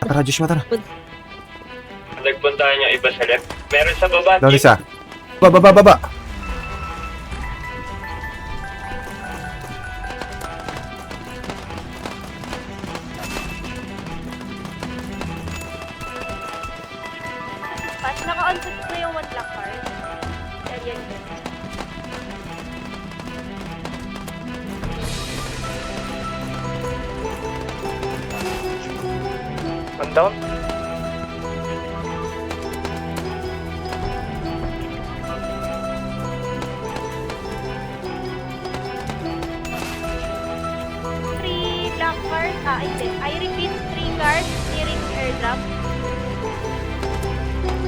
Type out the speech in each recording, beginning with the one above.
Tara, Joshua, tara. Nagpuntahan yung iba sa left. Meron sa baba. Down isa. Baba. Pas, naka-on na yung one black card. Yan. One down. Three black cards. I repeat, 3 cards nearing airdrop.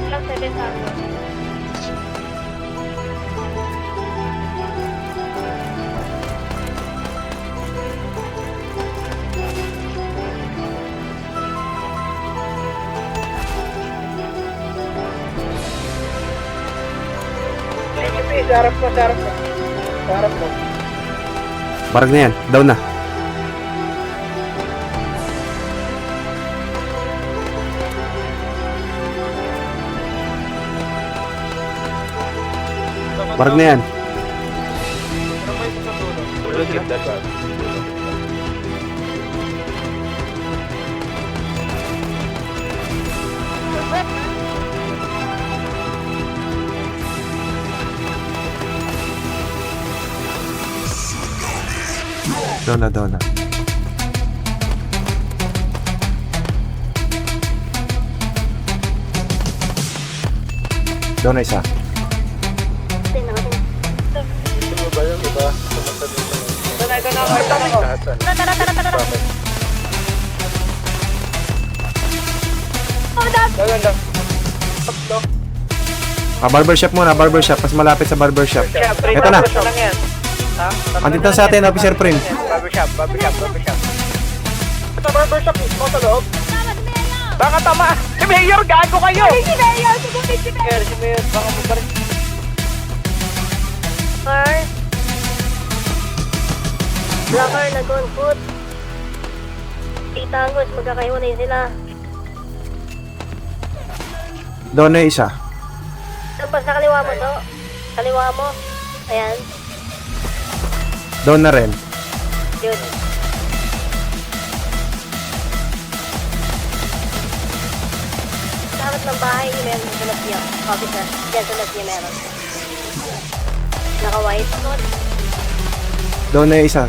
Lang 7,000. Sarap mo. Barag na yan. Down na. Barag na yan. Down na. Down na isa. Barbershop muna, barbershop. Mas malapit sa barbershop. Ito na. Andito sa atin, Officer Prim. Barbershop. Ito barbershop mismo sa loob. Baka tama. Si Mayor, gago kayo. Si Mayor, Si Mayor, baka mo pa rin. Blocker na gone foot. Itangos, magkakahiwalay sila. Doon na isa. Tapos sa kaliwa mo to. Kaliwa mo. Ayan. Doon na rin. Yun. Sa harap ng bahay, meron sa Lazio. Officer, dyan sa Lazio meron. Naka-white. Doon na isa.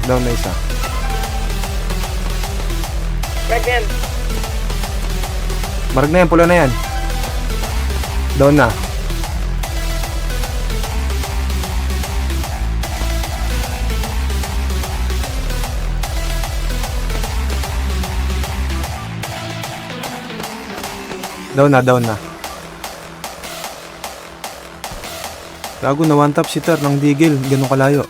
Again. Barag na yan, pula na yan. Doon na. Down na. Gago na one tap si Ter ng digil. Ganun kalayo.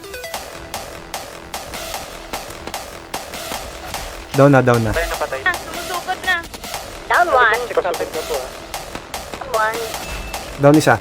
Down na. Sumusugod na. Down one. Kasapit na to One. Down isa.